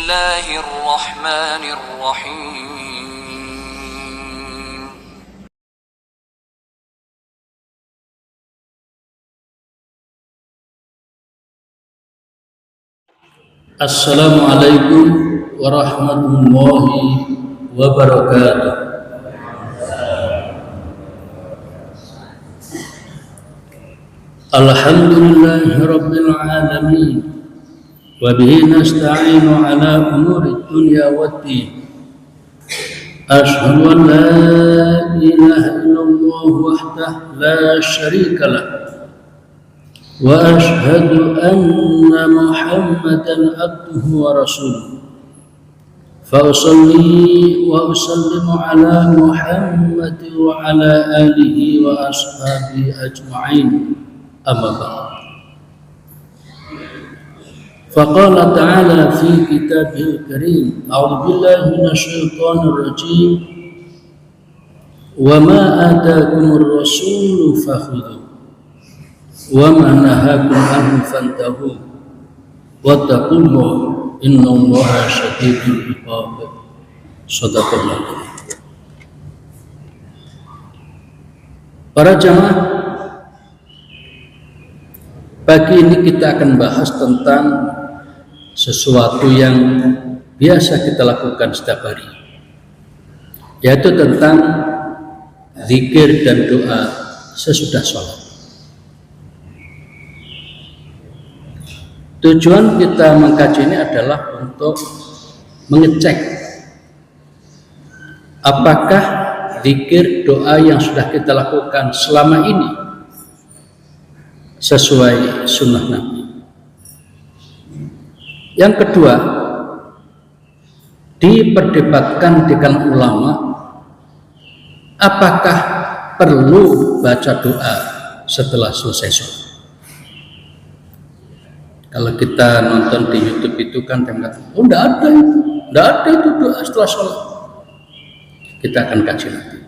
الله الرحمن الرحيم Assalamualaikum warahmatullahi wabarakatuh. Alhamdulillahi rabbil alamin wa bihi nasta'inu ala umuri dunya waddin. Ashhadu an la ilaha illallah wahdahu la syarika lah wa ashhadu anna Muhammadan abduhu wa rasuluh. Fa usalli wa usallimu ala Muhammad wa ala alihi wa ashabihi ajma'in. Amma ba'd. Faqala ta'ala fi kitabihil karim, a'udzu billahi minasy syaithanir rajim, wa ma ataakumur rasulu fakhudhuhu wa ma nahakum anhu fantahu wattaqullaha innallaha syadidul iqab. Shadaqallah. Para jamaah, pagi ini kita akan bahas tentang sesuatu yang biasa kita lakukan setiap hari, yaitu tentang zikir dan doa sesudah sholat. Tujuan kita mengkaji ini adalah untuk mengecek apakah zikir doa yang sudah kita lakukan selama ini sesuai sunnah Nabi. Yang kedua, diperdebatkan dengan ulama apakah perlu baca doa setelah selesai sholat. Kalau kita nonton di YouTube itu kan enggak ada itu doa setelah sholat. Kita akan kaji nanti.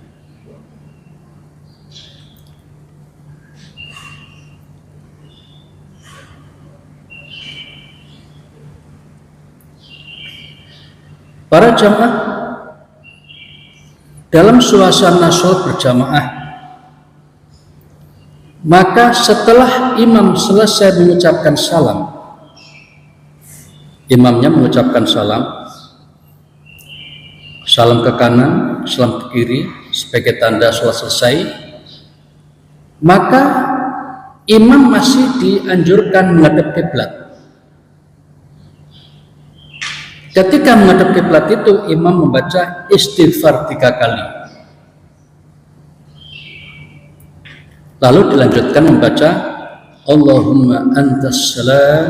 Para jamaah, dalam suasana sholat berjamaah, maka setelah imam selesai mengucapkan salam, imamnya mengucapkan salam ke kanan, salam ke kiri sebagai tanda sholat selesai, maka imam masih dianjurkan menghadap kiblat. Ketika menghadap kiblat itu, imam membaca istighfar 3 kali. Lalu dilanjutkan membaca Allahumma antas salam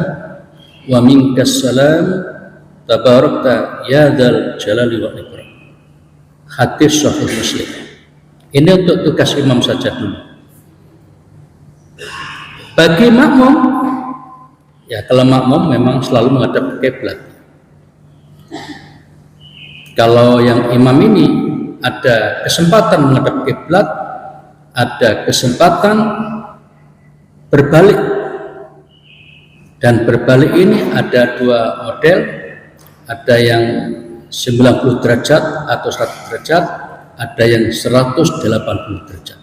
wa minkas salam tabarakta ya dzal jalali wal ikram. Hadis sahih Muslim. Ini untuk tugas imam saja dulu. Bagi makmum, ya kalau makmum memang selalu menghadap ke kiblat. Kalau yang imam ini ada kesempatan menghadap kiblat, ada kesempatan berbalik. Dan berbalik ini ada 2 model, ada yang 90 derajat atau 100 derajat, ada yang 180 derajat.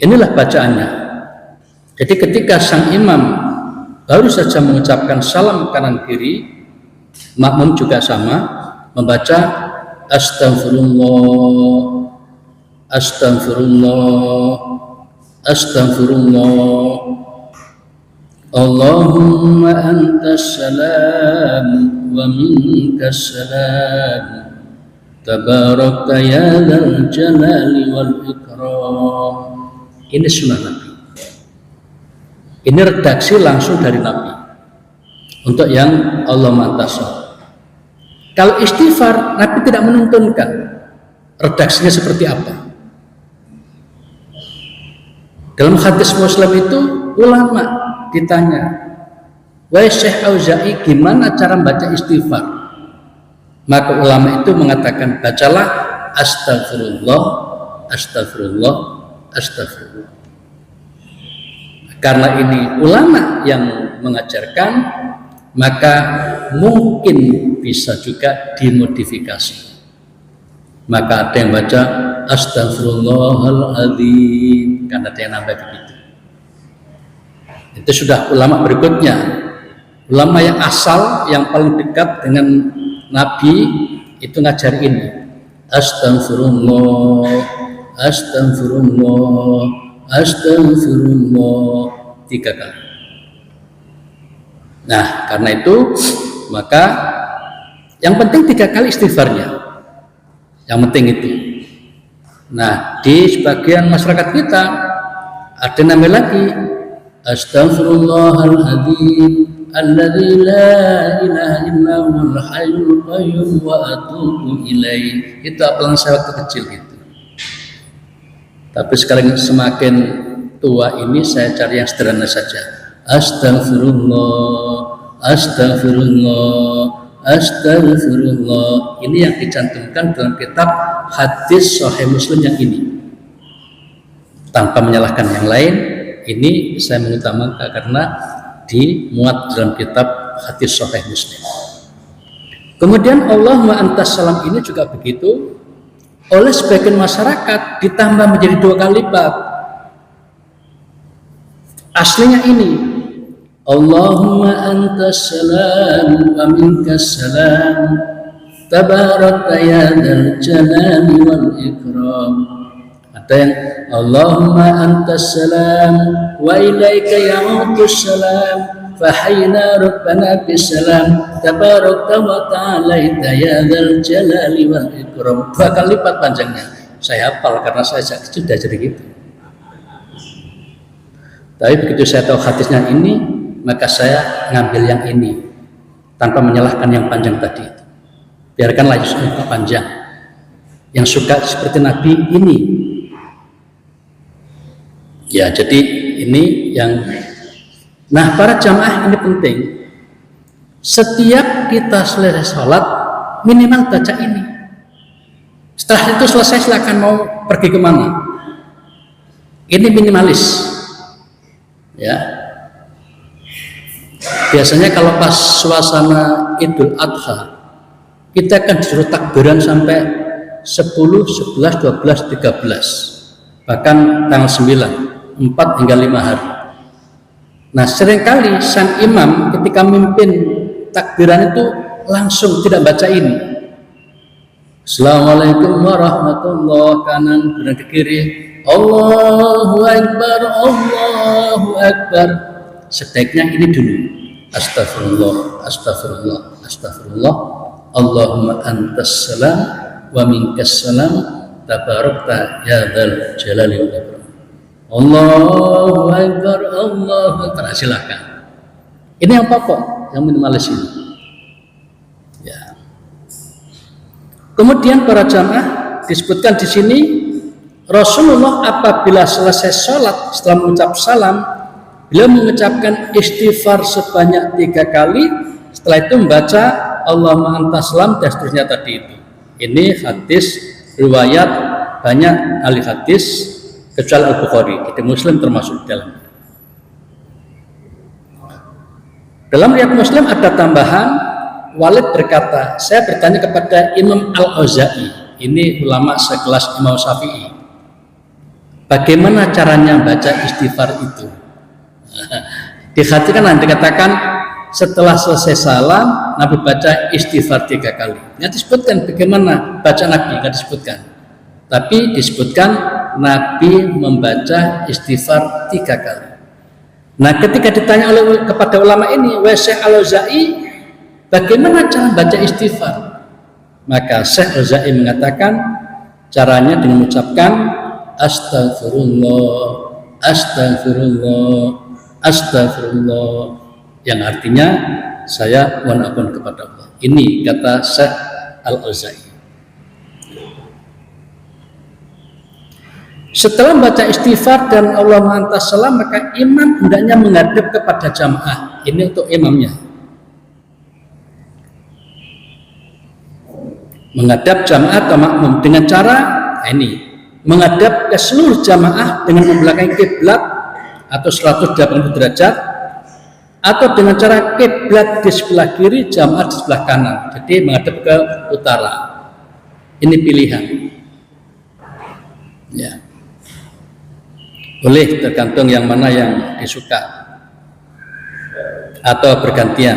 Inilah bacaannya. Jadi ketika sang imam baru saja mengucapkan salam kanan kiri, makmum juga sama membaca astagfirullah, astagfirullah, astagfirullah, Allahumma antas salam wa minkas salam tabarakta ya dzal jalali wal ikram. Ini sunnah Nabi. Ini redaksi langsung dari Nabi untuk yang Allahumma antas salam. Kalau istighfar, Nabi tidak menuntunkan redaksinya seperti apa. Dalam hadis Muslim itu ulama ditanya, wahai Syekh Auza'i, gimana cara membaca istighfar? Maka ulama itu mengatakan, bacalah astagfirullah, astagfirullah, astagfirullah. Karena ini ulama yang mengajarkan, maka mungkin bisa juga dimodifikasi. Maka ada yang baca Astaghfirullahaladzim, karena ada yang nambah begitu. Itu sudah ulama berikutnya, ulama yang asal, yang paling dekat dengan Nabi itu ngajar ini, Astagfirullah, Astagfirullah, Astagfirullah 3 kali. Nah, karena itu maka yang penting 3 kali istighfarnya, yang penting itu. Nah, di sebagian masyarakat kita ada nama lagi, Astaghfirullahaladzim alladzi la ilaha illa huwal hayyul qayyum wa atubu ilaih. Itu apalan saya waktu kecil gitu. Tapi sekarang semakin tua ini saya cari yang sederhana saja. Astaghfirullah, Astaghfirullah, Astaghfirullah. Ini yang dicantumkan dalam kitab hadis Sahih Muslim yang ini. Tanpa menyalahkan yang lain, ini saya mengutamakan karena dimuat dalam kitab hadis Sahih Muslim. Kemudian Allahumma antas salam ini juga begitu. Oleh sebagian masyarakat ditambah menjadi 2 kali lipat. Aslinya ini, Allahumma antas salam wa minkas salam tabarakta ya dzal jalali wal ikram. Ada yang Allahumma antas salam wa ilaika ya'udus salam fahayna rabbana bisalam tabarakta wa ta'alaita ya dzal jalali wal ikram. 2 kali lipat panjangnya. Saya hafal karena saya kecil sudah jadi gitu. Tapi begitu saya tahu hadisnya ini, maka saya ngambil yang ini tanpa menyalahkan yang panjang tadi itu. Biarkanlah Yusuf panjang. Yang suka seperti Nabi ini. Ya, jadi ini yang. Nah, para jamaah ini penting. Setiap kita selesai sholat, minimal baca ini. Setelah itu selesai, silakan mau pergi kemana. Ini minimalis. Ya, biasanya kalau pas suasana Idul Adha, kita akan disuruh takbiran sampai 10, 11, 12, 13, bahkan tanggal 9, 4 hingga 5 hari. Nah, seringkali sang imam ketika memimpin takbiran itu langsung tidak baca ini. Assalamualaikum warahmatullahi kanan, kemudian ke kiri, Allahu Akbar, Allahu Akbar. Sebaiknya ini dulu. Astagfirullah, Astagfirullah, Astagfirullah. Allahumma antas salam wa minkas salam tabarakta ya dzal jalali wal ikram. Allahu Akbar, Allahu Akbar. Silakan. Ini yang pokok, yang minimalis ini. Ya. Kemudian para jamaah disebutkan di sini, Rasulullah apabila selesai sholat setelah mengucap salam, beliau mengucapkan istighfar sebanyak 3 kali. Setelah itu membaca Allahumma antas salam dan seterusnya tadi itu. Ini hadis riwayat banyak ahli hadis kecuali Al-Bukhari, jadi Muslim termasuk dalam. Dalam riwayat Muslim ada tambahan, Walid berkata, saya bertanya kepada Imam Al-Auza'i, ini ulama sekelas Imam Syafi'i, bagaimana caranya baca istighfar itu? Di hadis kan nanti dikatakan setelah selesai salam Nabi baca istighfar 3 kali. Nggak disebutkan bagaimana baca Nabi, nggak disebutkan. Tapi disebutkan Nabi membaca istighfar 3 kali. Nah, ketika ditanya kepada ulama ini, wa Syekh Al-Auza'i, bagaimana cara baca istighfar? Maka Syekh Al-Auza'i mengatakan caranya dengan mengucapkan Astagfirullah, Astagfirullah, Astagfirullah, yang artinya saya mohon ampun kepada Allah. Ini kata Syekh Al-Auza'i. Setelah membaca istighfar dan Allahumma antas salam, maka imam hendaknya menghadap kepada jamaah. Ini untuk imamnya. Menghadap jamaah atau makmum dengan cara ini, menghadap ke seluruh jamaah dengan membelakangi kiblat atau 180 derajat, atau dengan cara kiblat di sebelah kiri, jamaah di sebelah kanan. Jadi menghadap ke utara. Ini pilihan. Ya. Boleh tergantung yang mana yang disuka atau bergantian.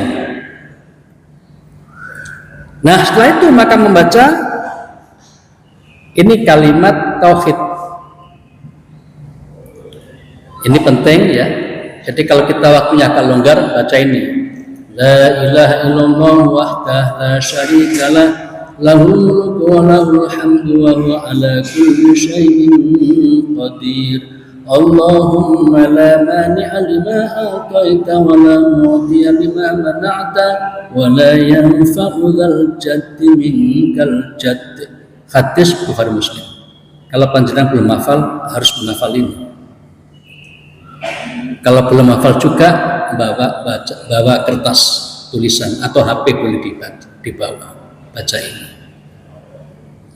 Nah, setelah itu maka membaca ini kalimat tauhid. Ini penting ya. Jadi kalau kita waktunya agak longgar, baca ini. La ilaha illallah wahdahu la syarikalah lahul mulku wa lahul hamdu wa huwa ala kulli syai'in qadir. Allahumma la mani'a lima a'taita wa la mu'tiya lima mana'ta wa la yanfa'u dzal jaddi minkal jadd. Hadis Bukhari Muslim. Kalau panjenengan belum hafal, harus menghafal ini. Kalau belum hafal juga, bawa kertas tulisan atau HP boleh dibawa, baca ini.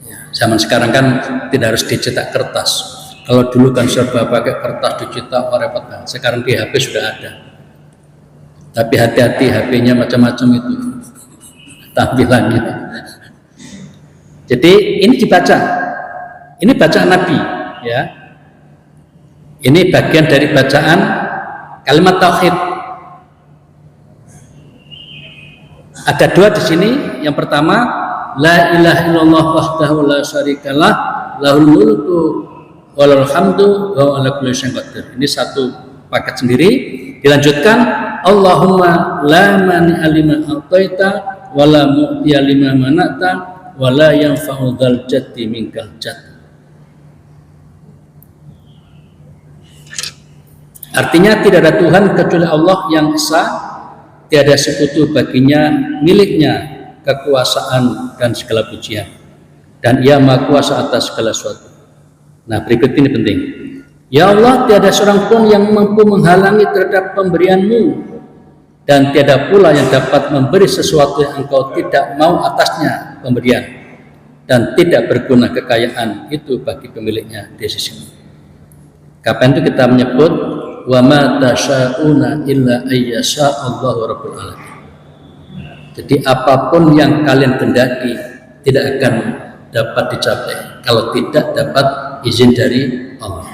Ya, zaman sekarang kan tidak harus dicetak kertas. Kalau dulu kan serba pakai kertas dicetak, repot kan. Sekarang di HP sudah ada. Tapi hati-hati, HP-nya macam-macam itu tampilannya. Jadi ini dibaca. Ini bacaan Nabi, ya. Ini bagian dari bacaan kalimat tauhid. Ada dua di sini. Yang pertama, la ilaha illallah wahdahu la syarikalah lahul mulku wa lahul hamdu wa ala kulli syai'in qadir. Ini satu paket sendiri. Dilanjutkan, Allahumma la mani'a lima a'taita wa la mu'tiya lima mana'ta wa la yanfa'u dzal jaddi minkal jadd. Artinya tidak ada Tuhan kecuali Allah yang esa, tiada sekutu baginya, miliknya kekuasaan dan segala pujian, dan Ia Maha Kuasa atas segala sesuatu. Nah, berikut ini penting. Ya Allah, tiada seorang pun yang mampu menghalangi terhadap pemberian-Mu, dan tiada pula yang dapat memberi sesuatu yang Engkau tidak mau atasnya pemberian, dan tidak berguna kekayaan itu bagi pemiliknya di sisi-Mu. Kapan itu kita menyebut wa ma tasyauna illa ayyasha Allahu rabbul alamin. Jadi apapun yang kalian kehendaki tidak akan dapat dicapai kalau tidak dapat izin dari Allah.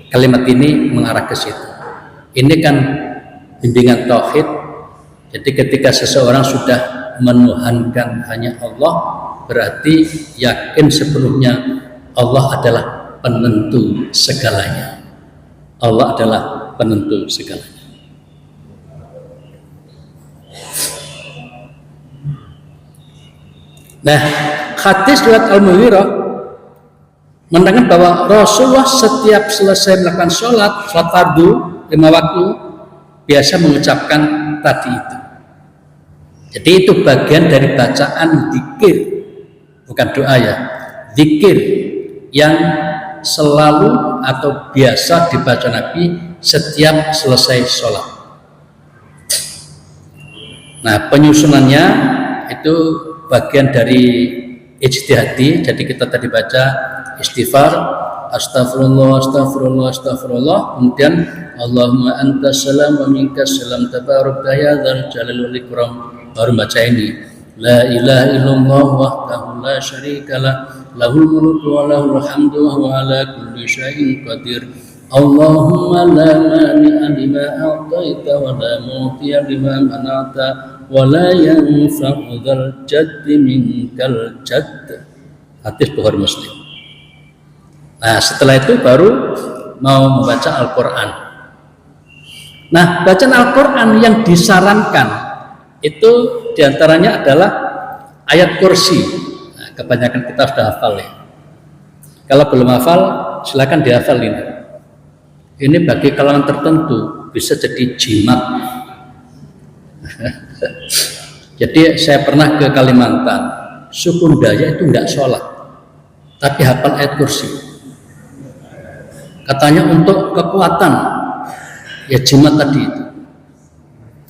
Kalimat ini mengarah ke situ. Ini kan bimbingan tauhid. Jadi ketika seseorang sudah menuhankan hanya Allah, berarti yakin sepenuhnya Allah adalah penentu segalanya. Allah adalah penentu segalanya. Nah, hadis riwayat Al-Mughirah menerangkan bahwa Rasulullah setiap selesai melakukan sholat fardu 5 waktu biasa mengucapkan tadi itu. Jadi itu bagian dari bacaan zikir, bukan doa ya. Zikir yang selalu atau biasa dibaca Nabi setiap selesai sholat. Nah, penyusunannya itu bagian dari ijtihadi. Jadi kita tadi baca istighfar, astagfirullah, astagfirullah, astagfirullah, kemudian Allahumma antas salam wa minkas salam tabarakta ya dzal jalali wal ikram, baru baca ini la ilaha illallah wahdahu la syarikalah lahul mulku wa lahul hamdu wa huwa ala kulli syai'in qadir. Allahumma la mani'a lima a'taita wa la mu'tiya lima mana'ta wa la yanfa'u dzal jaddi minkal jadd. Hadis Bukhari Muslim. Nah, setelah itu baru mau membaca Al-Qur'an. Nah, bacaan Al-Qur'an yang disarankan itu diantaranya adalah ayat kursi. Nah, kebanyakan kita sudah hafal ya. Kalau belum hafal, silakan dihafal ini. Ini bagi kalangan tertentu bisa jadi jimat. Jadi saya pernah ke Kalimantan, suku Dayak itu enggak sholat, tapi hafal ayat kursi. Katanya untuk kekuatan, ya jimat tadi itu.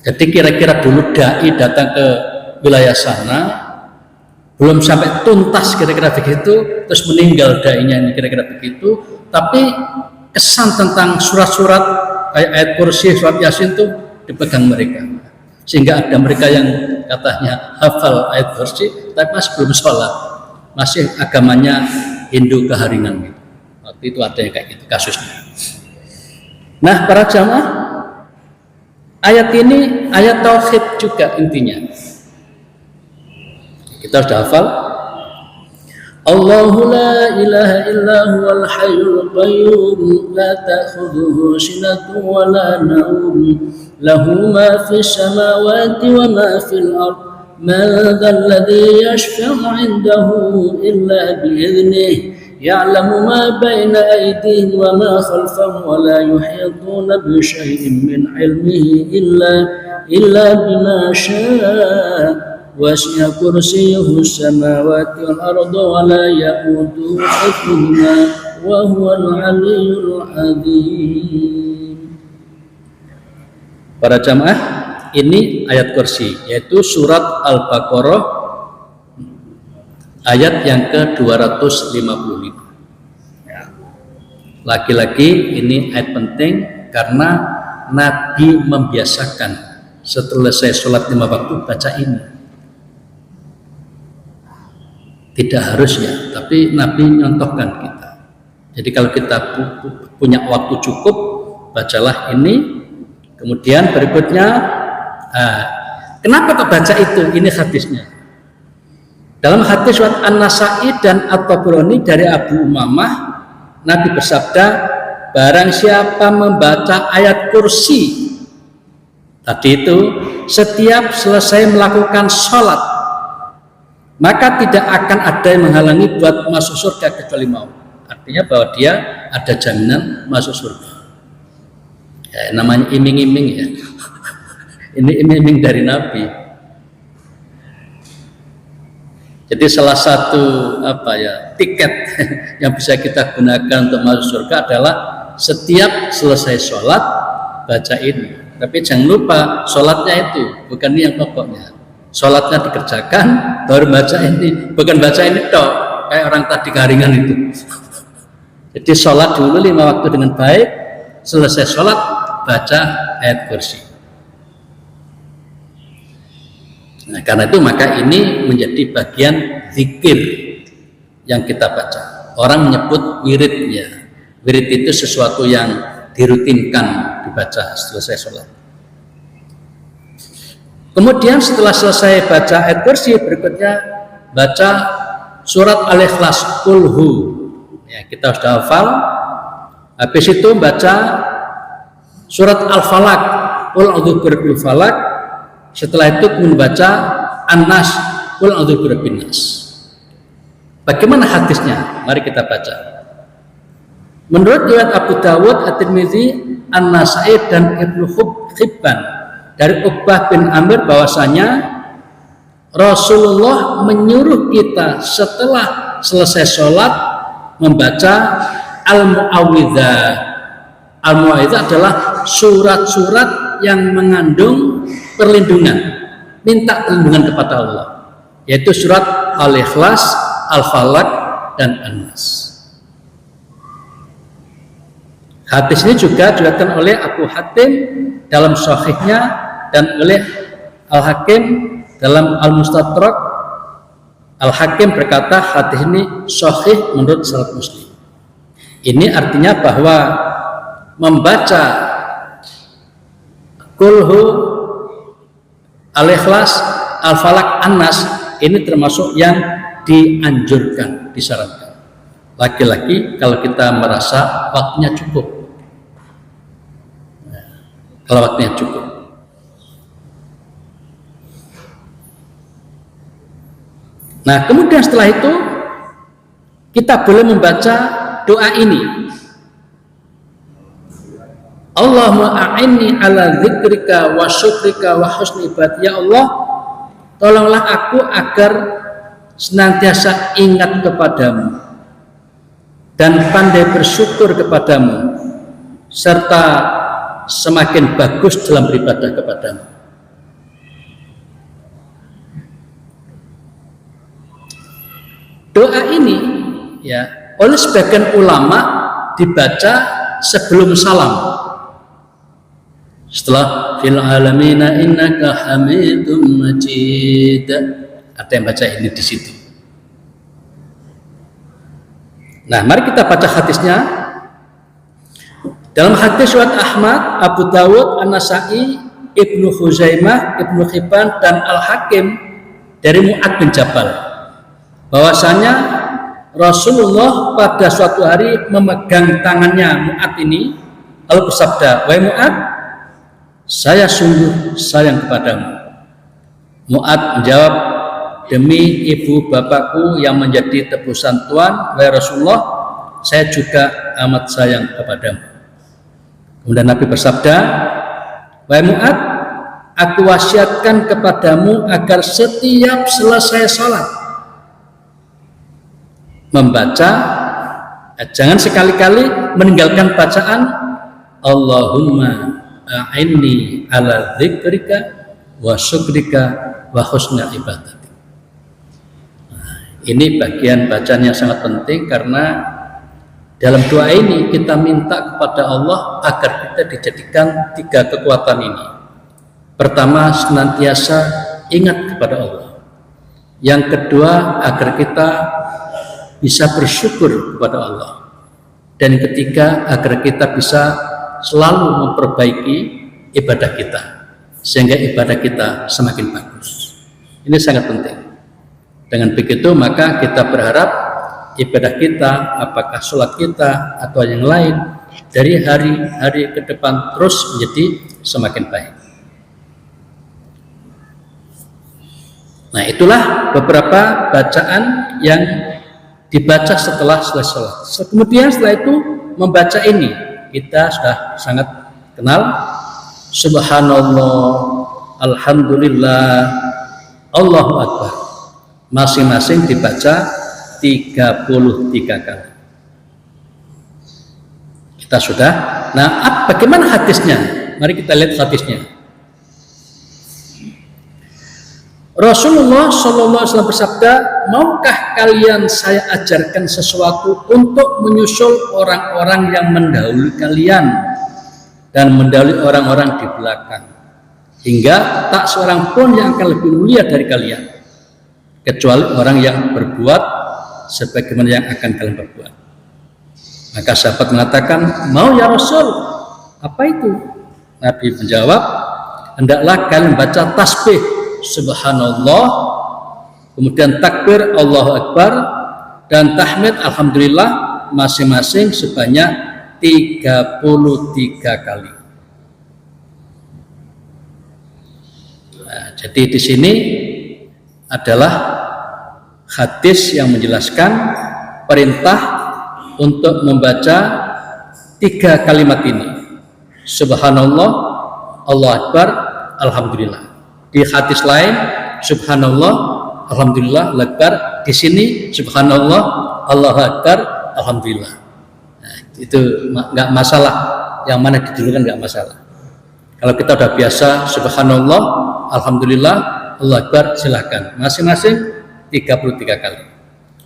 Jadi kira-kira dulu dai datang ke wilayah sana, belum sampai tuntas kira-kira begitu, terus meninggal dainya ini kira-kira begitu, tapi kesan tentang surat-surat kayak ayat kursi, surat yasin tuh dipegang mereka. Sehingga ada mereka yang katanya hafal ayat kursi, tapi masih belum sholat, masih agamanya Hindu keharingan gitu. Waktu itu ada yang kayak gitu kasusnya. Nah, para jamaah, ayat ini ayat tauhid juga intinya. Kita sudah hafal. Allahu la ilaha illa huwal hayyul qayyum la ta'khudhuhu sinatun wa la nawm lahu ma fis samawati wa ma fil ard man dhal ladzi yashfa'u 'indahu illa bi idhnihi ya'lamu ma baina aydihim wa ma khalfahum wa la yuhituna bi shay'in min 'ilmihi illa bima syaa wasi'a kursiyyuhu samawati wal arda wa la ya'uduhu hifdhuhuma wa huwal 'aliyyul 'azim. Para jamaah, ini ayat kursi, yaitu surat Al-Baqarah ayat yang ke-255. Lagi-lagi ini ayat penting karena Nabi membiasakan setelah saya sholat 5 waktu baca ini. Tidak harus ya, tapi Nabi nyontohkan kita. Jadi kalau kita punya waktu cukup, bacalah ini. Kemudian berikutnya, kenapa kok baca itu? Ini hadisnya. Dalam hadis surat An-Nasa'i dan At-Tabrani dari Abu Umamah, Nabi bersabda, barang siapa membaca ayat kursi tadi itu setiap selesai melakukan sholat, maka tidak akan ada yang menghalangi buat masuk surga kecuali mau. Artinya bahwa dia ada jaminan masuk surga. Ya, namanya iming-iming ya. Ini iming-iming dari Nabi. Jadi salah satu tiket yang bisa kita gunakan untuk masuk surga adalah setiap selesai sholat baca ini. Tapi jangan lupa sholatnya itu bukan ini yang pokoknya. Sholatnya dikerjakan baru baca ini, bukan baca ini toh kayak orang tadi keharingan itu. Jadi sholat dulu 5 waktu dengan baik, selesai sholat baca ayat kursi. Nah, karena itu maka ini menjadi bagian zikir yang kita baca. Orang menyebut wiridnya. Wirid itu sesuatu yang dirutinkan dibaca selesai sholat. Kemudian setelah selesai baca ayat kursi, berikutnya baca surat Al-Ikhlas, Qulhu. Ya, kita sudah hafal. Habis itu baca surat Al-Falaq, Qul a'udzu birabbil falaq. Setelah itu kemudian baca An-Nas, Qul a'udzu birabbin nas. Bagaimana hadisnya? Mari kita baca. Menurut riwayat Abu Dawud, At-Tirmidzi, An-Nasa'i dan Ibnu Hibban dari Uqbah bin Amir bahwasanya Rasulullah menyuruh kita setelah selesai sholat membaca Al-Mu'awwidzah. Al-Mu'awwidzah adalah surat-surat yang mengandung perlindungan, minta perlindungan kepada Allah, yaitu surat Al-Ikhlas, Al-Falaq, dan An-Nas. Hadis ini juga diriwayatkan oleh Abu Hatim dalam Sahihnya dan oleh Al-Hakim dalam Al-Mustadrak. Al-Hakim berkata hadis ini sahih menurut Sahih Muslim. Ini artinya bahwa membaca Qulhu, Al-Ikhlas, Al-Falaq, An-Nas ini termasuk yang dianjurkan, disarankan. Lagi-lagi kalau kita merasa waktunya cukup. Kalau waktunya cukup. Nah, kemudian setelah itu kita boleh membaca doa ini. Allahumma a'inni ala dzikrika wa syukrika wa husni ibadati. Ya Allah, tolonglah aku agar senantiasa ingat kepadamu dan pandai bersyukur kepadamu serta semakin bagus dalam beribadah kepadamu. Doa ini ya oleh sebagian ulama dibaca sebelum salam. Setelah fil alamina innaka hamidum majid, ada yang baca ini di situ. Nah, mari kita baca hadisnya. Dalam hadis riwayat Ahmad, Abu Dawud, An-Nasa'i, Ibnu Khuzaimah, Ibnu Hibban dan Al-Hakim dari Mu'ad bin Jabal, bahwasanya Rasulullah pada suatu hari memegang tangannya Mu'ad ini lalu bersabda, "Wahai Mu'ad, saya sungguh sayang kepadamu." Mu'ad menjawab, "Demi ibu bapakku yang menjadi tebusan Tuhan, wahai Rasulullah, saya juga amat sayang kepadamu." Kemudian Nabi bersabda, "Wahai Mu'ad, aku wasiatkan kepadamu agar setiap selesai sholat membaca, jangan sekali-kali meninggalkan bacaan Allahumma a'inni ala dzikrika wa syukrika wa husna ibadati." Ini bagian bacaan yang sangat penting, karena dalam doa ini kita minta kepada Allah agar kita dijadikan 3 kekuatan ini. Pertama, senantiasa ingat kepada Allah. Yang kedua, agar kita bisa bersyukur kepada Allah. Dan ketiga, agar kita bisa selalu memperbaiki ibadah kita, sehingga ibadah kita semakin bagus. Ini sangat penting. Dengan begitu maka kita berharap ibadah kita, apakah sholat kita atau yang lain, dari hari-hari ke depan terus menjadi semakin baik. Nah, itulah beberapa bacaan yang dibaca setelah selesai sholat. Kemudian setelah itu membaca ini, kita sudah sangat kenal. Subhanallah, Alhamdulillah, Allahu Akbar. Masing-masing dibaca 33 kali. Kita sudah. Nah, bagaimana hadisnya? Mari kita lihat hadisnya. Rasulullah SAW bersabda, "Maukah kalian saya ajarkan sesuatu untuk menyusul orang-orang yang mendahului kalian dan mendahului orang-orang di belakang, hingga tak seorang pun yang akan lebih mulia dari kalian, kecuali orang yang berbuat sebagaimana yang akan kalian berbuat." Maka sahabat mengatakan, "Mau ya Rasul." "Apa itu?" Nabi menjawab, "Hendaklah kalian baca tasbih Subhanallah, kemudian takbir Allahu Akbar, dan tahmid Alhamdulillah masing-masing sebanyak 33 kali. Nah, jadi di sini adalah hadis yang menjelaskan perintah untuk membaca 3 kalimat ini. Subhanallah, Allahu Akbar, Alhamdulillah. Di hadis lain Subhanallah, Alhamdulillah, Allahu Akbar. Di sini Subhanallah, Allahu Akbar, Alhamdulillah. Nah, itu nggak masalah, yang mana didulukan nggak masalah. Kalau kita udah biasa Subhanallah, Alhamdulillah, Allahu Akbar, silakan masing-masing 33 kali.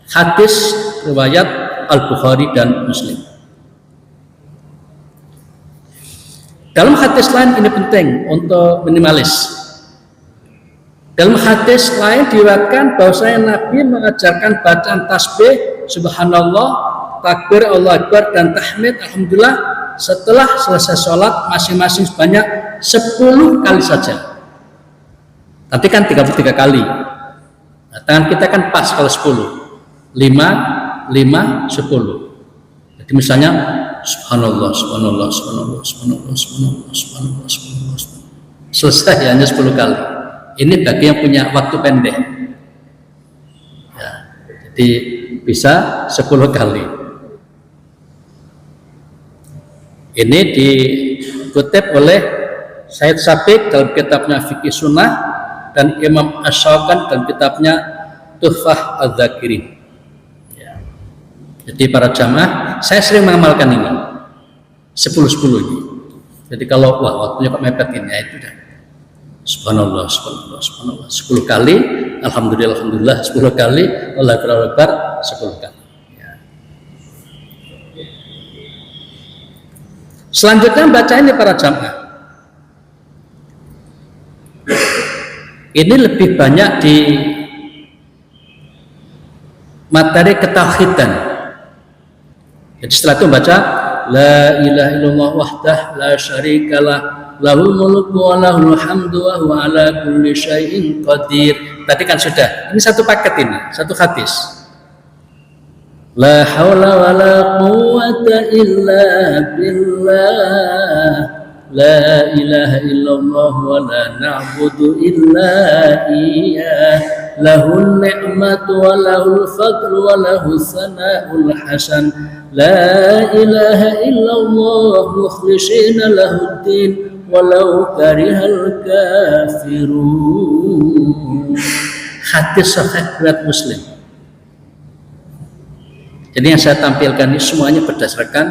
Hadis riwayat Al-Bukhari dan Muslim. Dalam hadis lain ini penting untuk minimalis. Dalam hadis lain diriwayatkan bahwasanya Nabi mengajarkan bacaan tasbih Subhanallah, takbir Allah Akbar, dan tahmid Alhamdulillah setelah selesai sholat masing-masing sebanyak 10 kali saja. Nanti kan 33 kali. Nah, tangan kita kan pas kalau 10. 5, 10. Jadi misalnya Subhanallah, Subhanallah, Subhanallah, Subhanallah, Subhanallah, Subhanallah, Subhanallah. Selesai hanya 10 kali. Ini bagi yang punya waktu pendek. Ya, jadi bisa 10 kali. Ini dikutip oleh Said Sabiq dalam kitabnya Fiqih Sunnah dan Imam Ash-Shawqan dalam kitabnya Tuhfah Adz-Dzakirin. Ya. Jadi para jamaah, saya sering mengamalkan ini 10-10 ini. Jadi kalau wah waktunya kok mepet ini, ya itu dah. Subhanallah, Subhanallah, Subhanallah 10 kali, Alhamdulillah, Alhamdulillah 10 kali, Allahu Akbar 10 kali. Ya. Selanjutnya baca ini para jamaah. Ini lebih banyak di materi ketauhidan. Jadi setelah itu membaca la ilaha illallah wahdah la syarikalah lahul mulku wa lahul hamdu wa huwa ala kulli syai'in qadir. Tadi kan sudah. Ini satu paket ini, satu hadis. La haula wa la quwwata illa billah. La ilaha illallah wa la na'budu illa iyyah. Lahul ni'matu wa lahul fadlu wa lahul sana'ul hasan. La ilaha illallah mukhlishina lahuddin walau karihal kafirun. Hadis sahih riwayat Muslim. Jadi yang saya tampilkan ini semuanya berdasarkan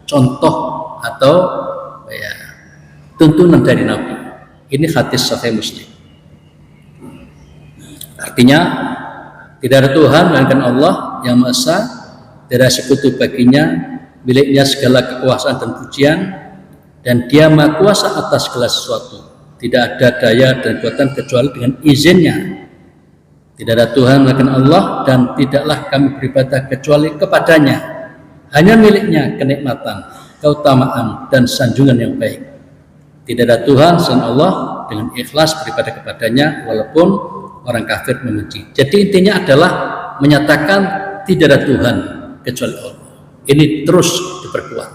contoh atau ya, tuntunan dari Nabi. Ini hadis sahih Muslim. Artinya tidak ada Tuhan melainkan Allah yang Maha Esa, tidak ada sekutu baginya, miliknya segala kekuasaan dan pujian, dan Dia Maha Kuasa atas segala sesuatu. Tidak ada daya dan kekuatan kecuali dengan izinnya. Tidak ada Tuhan melainkan Allah, dan tidaklah kami beribadah kecuali kepadanya. Hanya miliknya kenikmatan, keutamaan, dan sanjungan yang baik. Tidak ada Tuhan selain Allah, dengan ikhlas beribadah kepadanya walaupun orang kafir membenci. Jadi intinya adalah menyatakan tidak ada Tuhan kecuali Allah. Ini terus diperkuat.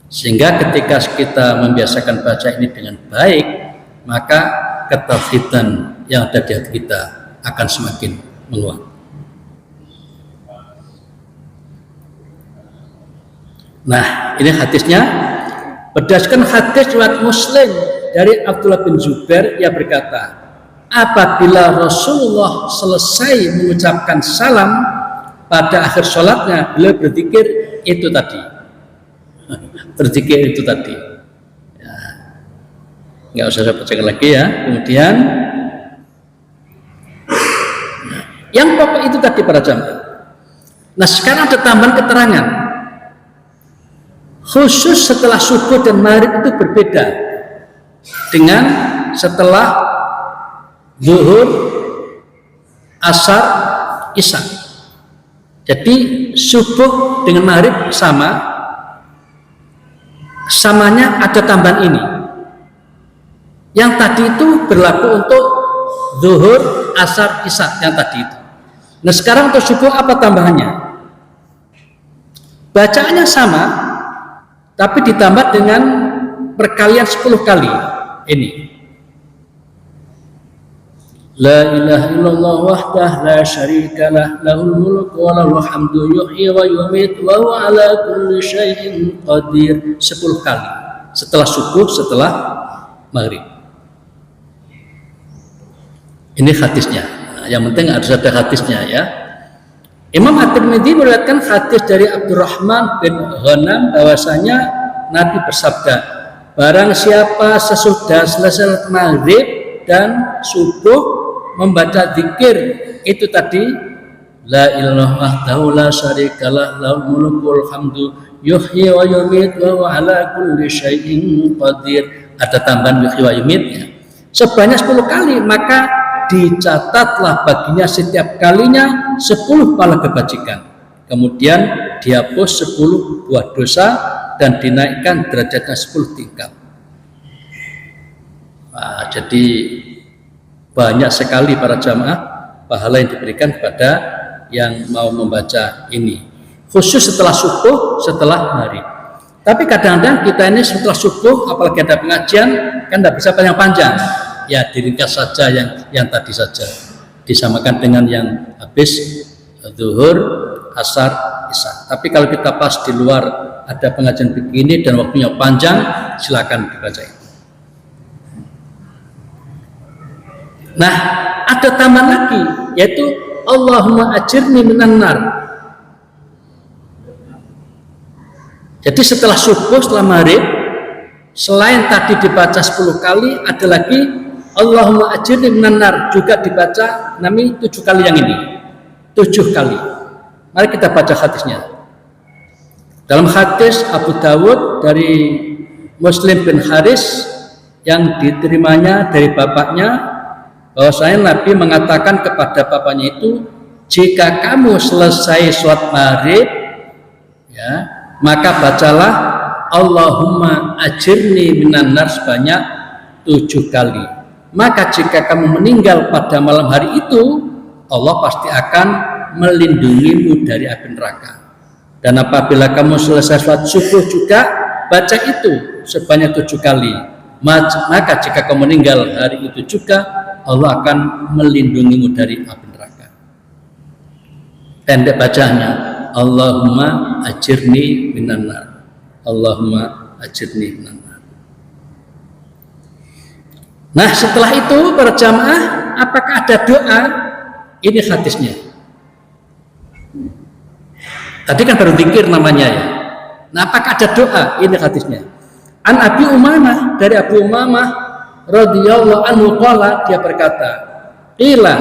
Sehingga ketika kita membiasakan baca ini dengan baik, maka ketauhidan yang ada di hati kita akan semakin menguat. Nah, ini hadisnya. Berdasarkan hadis riwayat Muslim dari Abdullah bin Zubair, ia berkata, apabila Rasulullah selesai mengucapkan salam pada akhir sholatnya, beliau berzikir itu tadi. Berzikir itu tadi. Ya. Nggak usah saya bacakan lagi ya. Kemudian yang pokok itu tadi para jamaah. Nah sekarang ada tambahan keterangan. Khusus setelah subuh dan maghrib itu berbeda dengan setelah zuhur, asar, isya. Jadi subuh dengan maghrib samanya ada tambahan ini. Yang tadi itu berlaku untuk zuhur, asar, isya yang tadi itu. Nah sekarang untuk subuh apa tambahannya? Bacaannya sama, tapi ditambah dengan perkalian 10 kali. Ini. La ilaha illallah wahdah la syarikalah lahul mulku wa lahul hamdu yuhyi wa yumiitu wa huwa ala kulli syai'in qadir. 10 kali. Setelah subuh, setelah maghrib. Ini hadisnya. Nah, yang penting harus ada hadisnya ya. Imam At-Tirmidzi meriwayatkan hadis dari Abdurrahman bin Ghanam bahwasanya Nabi bersabda, barang siapa sesudah selesai maghrib dan subuh membaca zikir itu tadi, la ilaha illallah la syarikalah lahul mulku wal hamdu yuhyi wa yumiitu wa huwa ala kulli syai'in qadir. Ada tambahan yuhyi wa yumiitnya sebanyak 10 kali, maka dicatatlah baginya setiap kalinya 10 pahala kebajikan. Kemudian dihapus 10 buah dosa dan dinaikkan derajatnya 10 tingkat. Nah, jadi banyak sekali para jamaah pahala yang diberikan kepada yang mau membaca ini. Khusus setelah subuh, setelah maghrib. Tapi kadang-kadang kita ini setelah subuh, apalagi ada pengajian, kan tidak bisa panjang-panjang. Ya diringkas saja yang tadi saja, disamakan dengan yang habis zuhur, asar, isya. Tapi kalau kita pas di luar ada pengajian begini dan waktunya panjang, silakan dibaca itu. Nah ada tambahan lagi, yaitu Allahumma ajirni minan nar. Jadi setelah subuh, setelah maghrib, selain tadi dibaca 10 kali, ada lagi Allahumma ajirni minan nar, juga dibaca 7 kali yang ini. 7 kali. Mari kita baca hadisnya. Dalam hadis Abu Dawud dari Muslim bin Haris yang diterimanya dari bapaknya bahwasanya Nabi mengatakan kepada papanya itu, jika kamu selesai sholat maghrib, ya, maka bacalah Allahumma ajirni minan nar sebanyak 7 kali. Maka jika kamu meninggal pada malam hari itu, Allah pasti akan melindungimu dari api neraka. Dan apabila kamu selesai sholat subuh juga, baca itu sebanyak 7 kali. Maka jika kamu meninggal hari itu juga, Allah akan melindungimu dari api neraka. Pendek bacanya, Allahumma ajirni minan nar. Allahumma ajirni minan nar. Nah, setelah itu para jamaah, apakah ada doa? Ini hadisnya. Tadi kan baru zikir namanya ya. Nah, apakah ada doa? Ini hadisnya. An Abi Umamah, dari Abu Umamah radhiyallahu anhu qala, dia berkata, qila,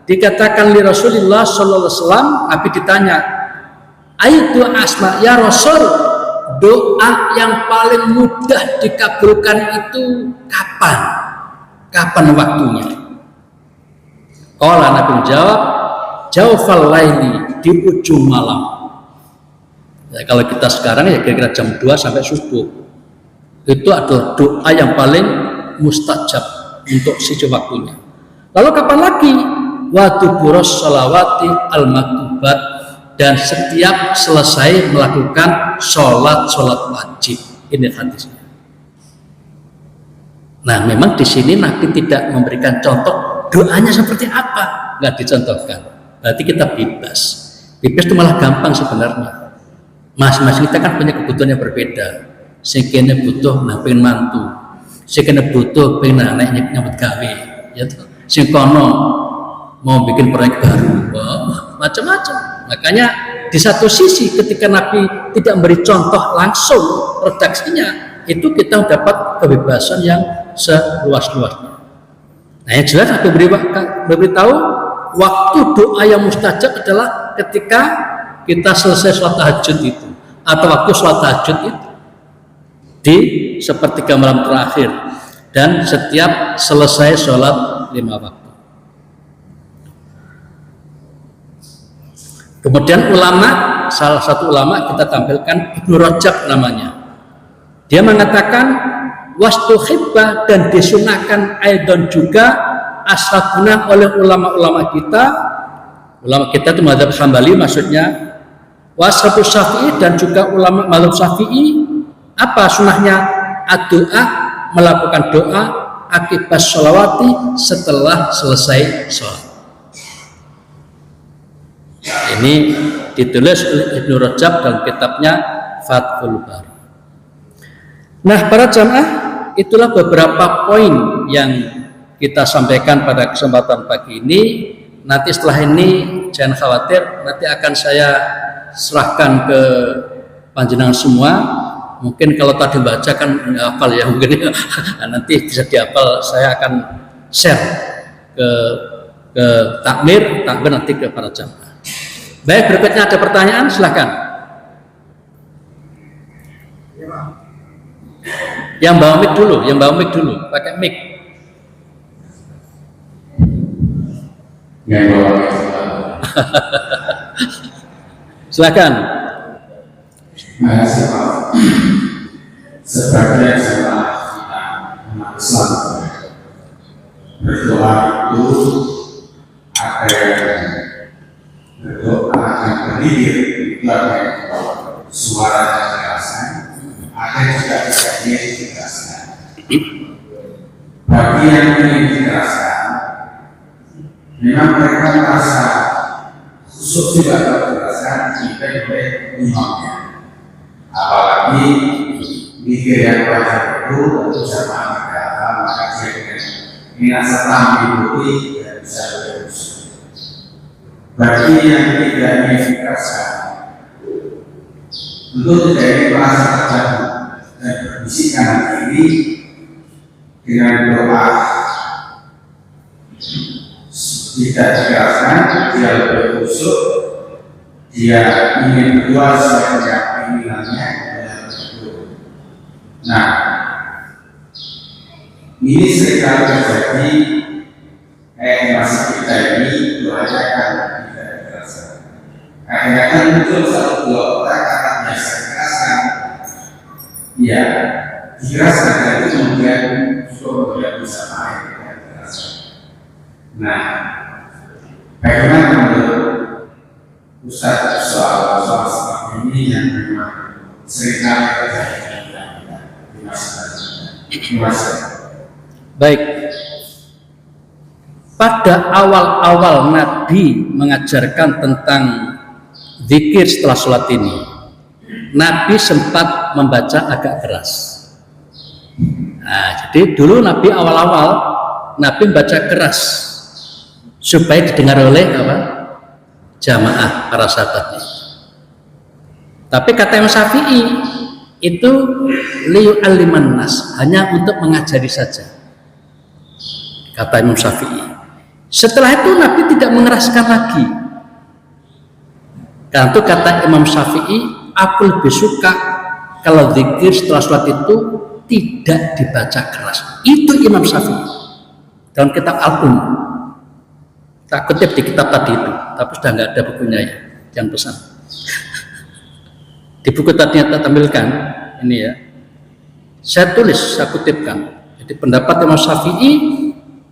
dikatakan li Rasulullah sallallahu alaihi wasallam, Nabi ditanya, aitu asma ya Rasul, doa yang paling mudah dikabulkan itu kapan? Kapan waktunya? Qala, Nabi menjawab, jaufal laili, di ujung malam. Ya, kalau kita sekarang ya kira-kira jam 2 sampai subuh. Itu adalah doa yang paling mustajab untuk sisi waktunya. Lalu kapan lagi? Wa duburos sholawati al-maktubat, dan setiap selesai melakukan sholat wajib. Ini hadisnya. Nah, memang di sini Nabi tidak memberikan contoh doanya seperti apa, nggak dicontohkan. Berarti kita bebas. Bebas itu malah gampang sebenarnya. Masing-masing kita kan punya kebutuhan yang berbeda. Sekene butuh nah pengen mantu, sekene butuh pengen anaknya nyambut gawe, ya tuh. Sing kono mau bikin proyek baru, macam-macam. Makanya di satu sisi ketika Nabi tidak memberi contoh langsung redaksinya, itu kita dapat kebebasan yang seluas-luasnya. Nah, yang jelas Nabi beritahu waktu doa yang mustajab adalah ketika kita selesai sholat tahajud itu, atau waktu sholat tahajud itu di sepertiga malam terakhir, dan setiap selesai sholat 5 waktu. Kemudian ulama, salah satu ulama kita tampilkan Ibnu Rajab namanya. Dia mengatakan wastuhibba, dan disunahkan aidon juga ashabuna oleh ulama-ulama kita. Ulama kita itu mazhab Hambali maksudnya. Washabus Syafi'i, dan juga ulama mazhab Syafi'i. Apa sunahnya? Doa, melakukan doa akibat sholawati, setelah selesai sholat. Ini ditulis oleh Ibnu Rajab dalam kitabnya Fathul Bari. Nah, para jamaah, itulah beberapa poin yang kita sampaikan pada kesempatan pagi ini. Nanti setelah ini jangan khawatir, nanti akan saya serahkan ke panjenengan semua. Mungkin kalau tadi baca kan hafal ya, mungkin nanti bisa dihafal. Saya akan share ke takmir nanti ke para jamaah. Baik, berikutnya ada pertanyaan, silahkan. Yang bawa mic dulu, pakai mic. Yang bawa mic. Silakan. Makasih Pak. Sebagai jemaah kita umat Islam, berdoa itu ada yang berdoa dan berzikir, itu ada yang suara yang dirasakan, ada juga yang dirasakan. Bagi yang ingin dirasakan, memang mereka merasa khusus juga dirasakan dipimpin oleh imamnya. Apalagi mikir yang banyak itu tentu sama berkata, maka dia dengan minasa tambihi dan bisa berus. Bagi yang tidak ingin dirasakan, tentu tidak ingin merasa terganggu dan berbisikkan diri dengan doa tidak dirasakan, dia lebih khusyuk, dia ingin berdoa sesuai dengan keinginannya. Nah, ini seringkali terjadi masa kita ini doanya kan tidak terasa. Akhirnya kan muncul satu dua orang karena biasa keraskan, ya dikeraskan itu kemudian juga tidak bisa main dengan terasa. Nah, bagaimana menurut Ustaz soal seperti ini yang memang seringkali terjadi di masyarakat? Baik. Pada awal-awal Nabi mengajarkan tentang zikir setelah sholat ini, Nabi sempat membaca agak keras. Nah, jadi dulu Nabi awal-awal Nabi membaca keras supaya didengar oleh jamaah para sahabatnya. Tapi kata Imam Syafi'i itu liyu'alliman nas, hanya untuk mengajari saja. Kata Imam Syafi'i. Setelah itu Nabi tidak mengeraskan lagi. Karena itu kata Imam Syafi'i, aku lebih suka kalau zikir setelah sholat itu tidak dibaca keras. Itu Imam Syafi'i dalam kitab Al-Um. Tak kutip di kitab tadi itu, tapi sudah nggak ada bukunya ya, jangan pesan. Di buku tadi yang tak tampilkan ini ya, saya tulis, saya kutipkan. Jadi pendapat Imam Syafi'i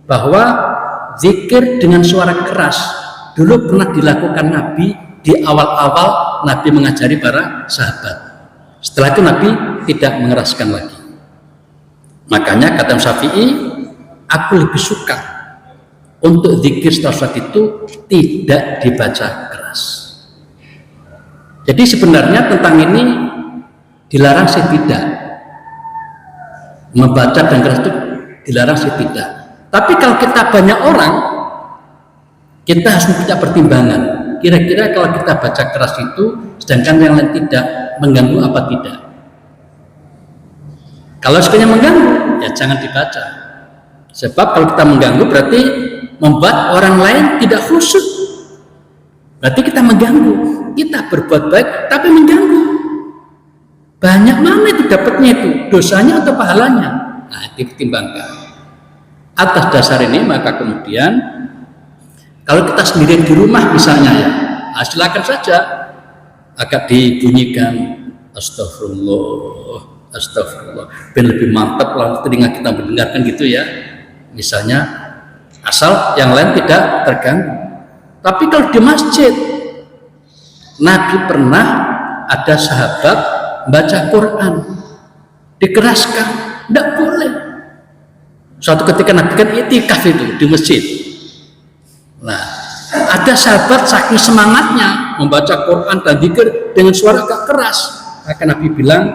bahwa zikir dengan suara keras dulu pernah dilakukan Nabi di awal-awal Nabi mengajari para sahabat. Setelah itu Nabi tidak mengeraskan lagi. Makanya kata Imam Syafi'i, aku lebih suka untuk zikir setelah sholat itu tidak dibaca keras. Jadi sebenarnya tentang ini dilarang sih tidak, membaca dan keras itu dilarang sih tidak. Tapi kalau kita banyak orang, kita harus punya pertimbangan. Kira-kira kalau kita baca keras itu, sedangkan yang lain tidak, mengganggu apa tidak? Kalau sekiranya mengganggu, ya jangan dibaca. Sebab kalau kita mengganggu berarti membuat orang lain tidak khusyuk. Berarti kita mengganggu. Kita berbuat baik tapi mengganggu. Banyak mana itu dapatnya itu? Dosanya atau pahalanya? Nah, dipertimbangkan. Atas dasar ini maka kemudian kalau kita sendirian di rumah misalnya ya, silakan saja agak dibunyikan astagfirullah, astagfirullah, biar lebih mantap lah telinga kita mendengarkan gitu ya. Misalnya asal yang lain tidak terganggu. Tapi kalau di masjid, Nabi pernah ada sahabat baca Quran dikeraskan, tidak boleh. Suatu ketika Nabi kan itikaf itu di masjid. Nah, ada sahabat saking semangatnya membaca Quran dan zikir dengan suara agak keras, maka Nabi bilang,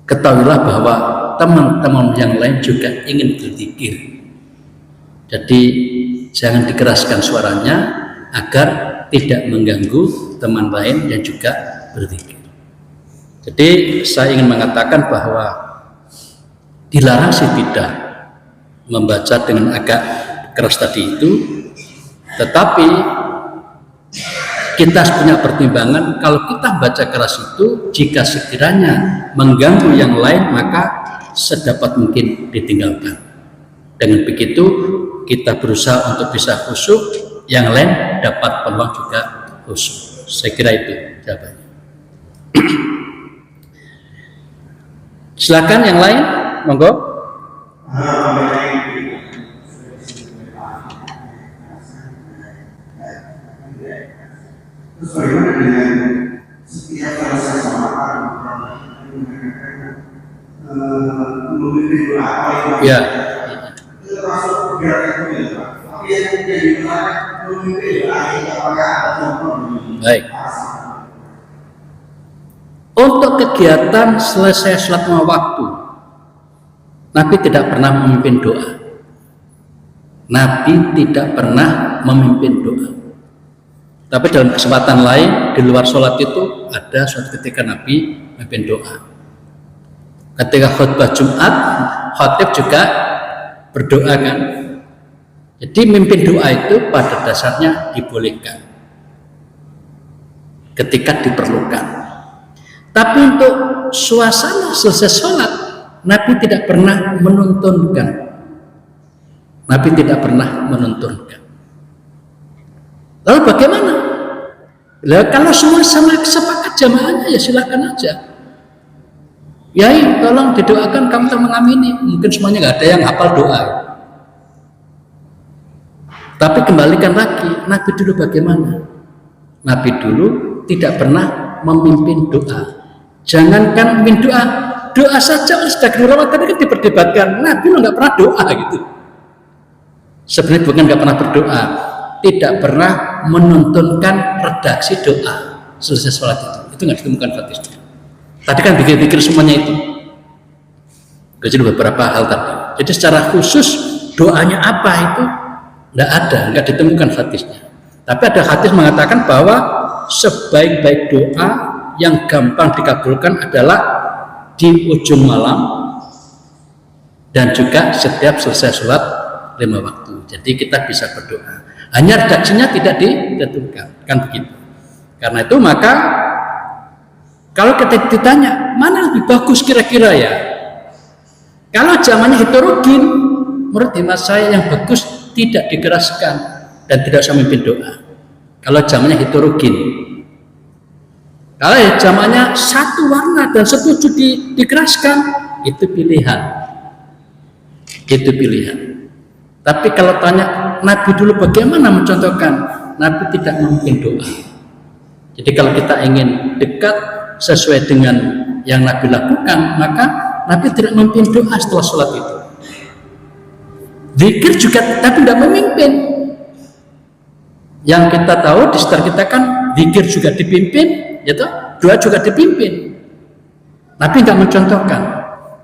ketahuilah bahwa teman-teman yang lain juga ingin berzikir. Jadi jangan dikeraskan suaranya agar tidak mengganggu teman lain yang juga berzikir. Jadi saya ingin mengatakan bahwa dilarang sih tidak membaca dengan agak keras tadi itu, tetapi kita harus punya pertimbangan. Kalau kita baca keras itu, jika sekiranya mengganggu yang lain, maka sedapat mungkin ditinggalkan. Dengan begitu kita berusaha untuk bisa khusyuk, yang lain dapat peluang juga khusyuk. Saya kira itu jawabannya. Silakan yang lain, monggo. Terus bagaimana dengan setiap selesai sholat memimpin doa apa Ya. termasuk gerakan itu, tapi yang menjadi menarik memimpin doa apakah ada contoh? Baik. Untuk kegiatan selesai sholat lima waktu, Nabi tidak pernah memimpin doa. Nabi tidak pernah memimpin doa. Tapi dalam kesempatan lain di luar sholat itu ada suatu ketika Nabi memimpin doa. Ketika khutbah Jumat, khatib juga berdoa kan. Jadi memimpin doa itu pada dasarnya dibolehkan ketika diperlukan. Tapi untuk suasana selesai sholat, Nabi tidak pernah menuntunkan. Nabi tidak pernah menuntunkan. Lalu bagaimana? Kalau semua sama sepakat jamaahnya ya silakan aja. Yai, tolong didoakan, kamu telah mengamini. Mungkin semuanya nggak ada yang hafal doa. Tapi kembalikan lagi, Nabi dulu bagaimana? Nabi dulu tidak pernah memimpin doa. Jangankan memimpin doa, doa saja sebagian ulama tadi kan diperdebatkan. Nabi lo nggak pernah doa gitu. Sebenarnya bukan nggak pernah berdoa, tidak pernah menuntunkan redaksi doa selesai sholat itu nggak ditemukan hadisnya. Tadi kan pikir-pikir semuanya itu. Jadi beberapa hal tadi. Jadi secara khusus doanya apa itu tidak ada, nggak ditemukan hadisnya. Tapi ada hadis mengatakan bahwa sebaik-baik doa yang gampang dikabulkan adalah di ujung malam dan juga setiap selesai sholat 5 waktu. Jadi kita bisa berdoa. Hanya redaksinya tidak ditentukan, kan begitu. Karena itu maka kalau kita ditanya mana lebih bagus kira-kira ya, kalau zamannya heterogen, menurut hemat saya yang bagus tidak dikeraskan dan tidak usah memimpin doa. Kalau zamannya heterogen, kalau ya zamannya satu warna dan setuju dikeraskan, itu pilihan. Itu pilihan. Tapi kalau tanya Nabi dulu bagaimana mencontohkan, Nabi tidak memimpin doa. Jadi kalau kita ingin dekat sesuai dengan yang Nabi lakukan, maka Nabi tidak memimpin doa setelah sholat itu. Zikir juga tapi tidak memimpin. Yang kita tahu di sekitar kita kan zikir juga dipimpin, gitu? Doa juga dipimpin. Nabi tidak mencontohkan.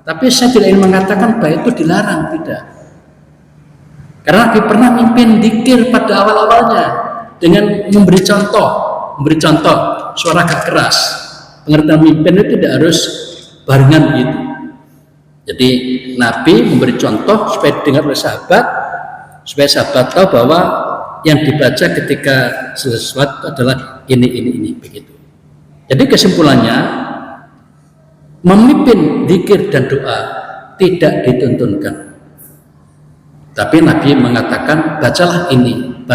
Tapi saya tidak ingin mengatakan bahwa itu dilarang, tidak. Karena Nabi pernah memimpin zikir pada awal-awalnya dengan memberi contoh suara agak keras. Pengertian memimpin itu tidak harus barengan begitu. Jadi Nabi memberi contoh supaya didengar oleh sahabat, supaya sahabat tahu bahwa yang dibaca ketika sesuatu adalah ini begitu. Jadi kesimpulannya, memimpin zikir dan doa tidak dituntunkan. Tapi Nabi mengatakan bacalah ini,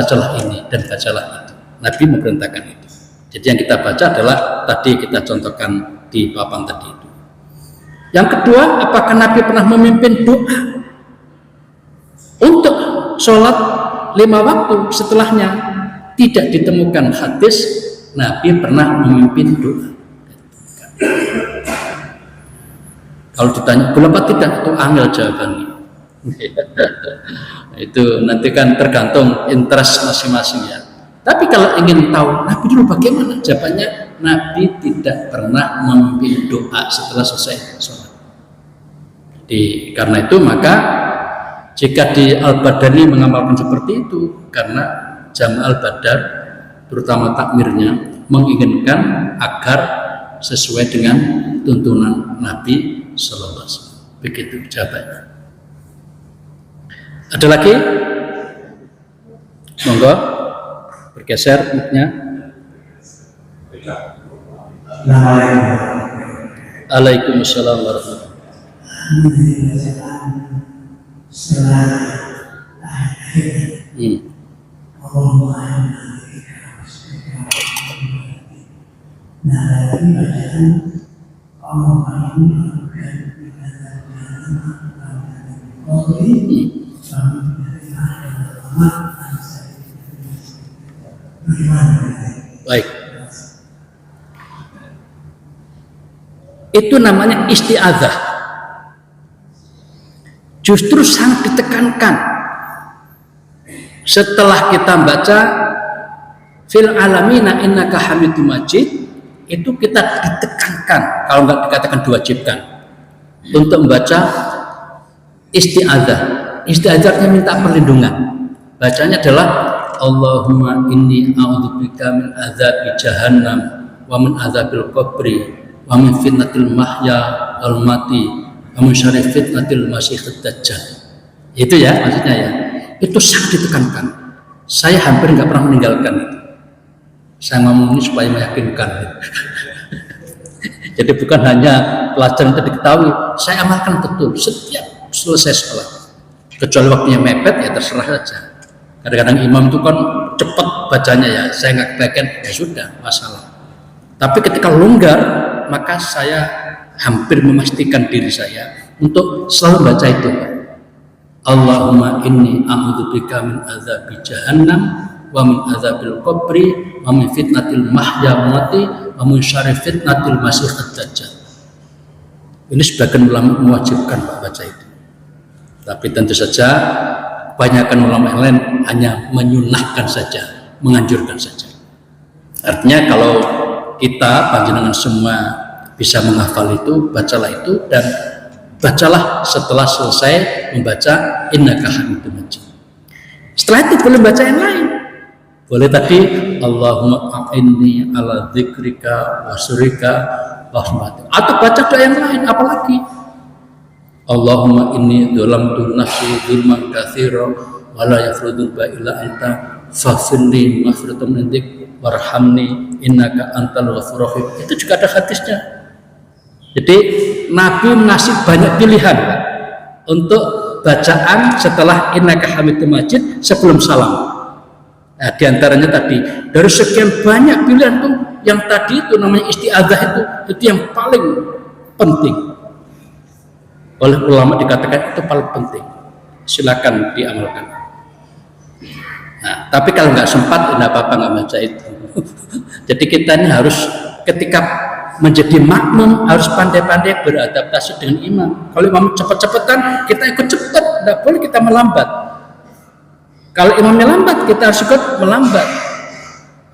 dan bacalah itu. Nabi memerintahkan itu. Jadi yang kita baca adalah tadi kita contohkan di papan tadi itu. Yang kedua, apakah Nabi pernah memimpin doa untuk sholat 5 waktu setelahnya? Tidak ditemukan hadis Nabi pernah memimpin doa. Kalau ditanya kenapa tidak, itu angel jawabannya. Itu nanti kan tergantung interest masing-masing ya. Tapi kalau ingin tahu Nabi dulu bagaimana, jawabannya Nabi tidak pernah memimpin doa setelah selesai sholat. Karena itu maka jika di Al-Badani mengamalkan seperti itu, karena Jamaah Al-Badar terutama takmirnya menginginkan agar sesuai dengan tuntunan Nabi Sallallahu Alaihi Wasallam. Begitu jawabannya. Ada lagi? Monggo bergeser mic-nya. Waalaikumsalam warahmatullahi Baik. Itu namanya isti'adzah. Justru sangat ditekankan setelah kita baca fil alamina innaka hamidum majid, itu kita ditekankan, kalau nggak dikatakan diwajibkan untuk membaca isti'adzah. Isti'adzahnya minta perlindungan. Bacanya adalah Allahumma inni a'udzubika min adzabi jahannam wa min adzabil qabri wa min fitnatil mahya wal mati wa min syarri fitnatil masiihid dajjal. Itu ya maksudnya ya. Itu sangat ditekankan. Saya hampir nggak pernah meninggalkan itu. Saya ngomong ini supaya meyakinkan. Jadi bukan hanya pelajaran itu diketahui, saya amalkan betul setiap selesai sholat. Kecuali waktunya mepet ya terserah saja. Kadang-kadang imam itu kan cepat bacanya ya, saya nggak kebagian, ya sudah masalah. Tapi ketika longgar, maka saya hampir memastikan diri saya untuk selalu baca itu. Allahumma inni a'udzubika min adzabi jahannam wa min adzabil qabri wa min fitnatil mahya mati wa min syarri fitnatil masiihid dajjal. Ini sebagian ulama mewajibkan Pak baca itu. Tapi tentu saja kebanyakan ulama yang lain hanya menyunahkan saja, menganjurkan saja. Artinya kalau kita panjenengan semua bisa menghafal itu, bacalah itu dan bacalah setelah selesai membaca innaka hamidum majid. Setelah itu boleh baca yang lain. Boleh tadi Allahumma a'inni ala dzikrika wa syukrika wa husni, atau baca doa yang lain apalagi Allahumma inni dzalamtu nafsi dzulman katsira wa la yaghfiru dzunba illa anta faghfirli maghfiratan min indik warhamni innaka antal ghafurur rahim. Itu juga ada hadisnya. Jadi Nabi ngasih banyak pilihan untuk bacaan setelah innaka hamidum majid sebelum salam. Nah, diantaranya tadi dari sekian banyak pilihan itu yang tadi itu namanya isti'adzah itu yang paling penting. Oleh ulama dikatakan itu paling penting. Silakan diamalkan. Nah, tapi kalau nggak sempat, tidak apa-apa nggak baca itu. Jadi kita ini harus ketika menjadi makmum harus pandai-pandai beradaptasi dengan imam. Kalau imam cepat-cepatan, kita ikut cepat, tidak boleh kita melambat. Kalau imamnya lambat, kita harus ikut melambat.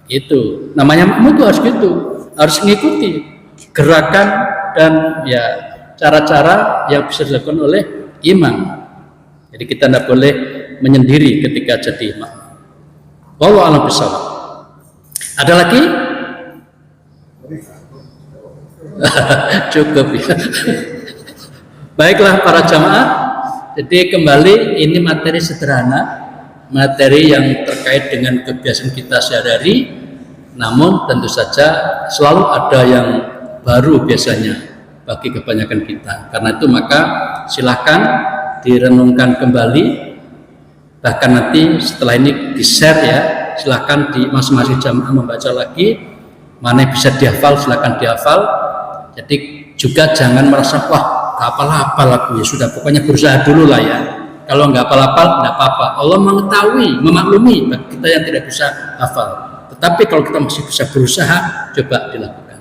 Itu namanya makmum itu harus gitu, harus mengikuti gerakan dan ya cara-cara yang bisa dilakukan oleh imam. Jadi kita tidak boleh menyendiri ketika jadi makmum. Wallahu a'lam bishawab. Ada lagi? Cukup ya. Baiklah para jamaah. Jadi kembali ini materi sederhana, materi yang terkait dengan kebiasaan kita sehari-hari. Namun tentu saja selalu ada yang baru biasanya bagi kebanyakan kita. Karena itu maka silakan direnungkan kembali. Bahkan nanti setelah ini di-share ya, silakan di masing-masing jamaah membaca lagi. Mana yang bisa dihafal silakan dihafal. Jadi juga jangan merasa wah gak hafal-hafal aku ya sudah, pokoknya berusaha dulu lah ya. Kalau nggak hafal-hafal tidak apa-apa. Allah mengetahui, memaklumi bagi kita yang tidak bisa hafal. Tetapi kalau kita masih bisa berusaha, coba dilakukan.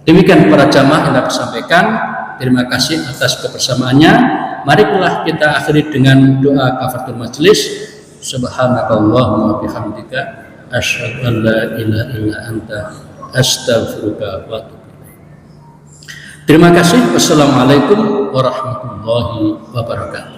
Demikian para jamaah yang dapat sampaikan. Terima kasih atas kebersamaannya. Marilah kita akhiri dengan doa kafaratul majelis. Subhanakallahumma bihamdika asyhadu an la ilaha illa anta astaghfiruka wa atubu ilaik. Terima kasih. Wassalamualaikum warahmatullahi wabarakatuh.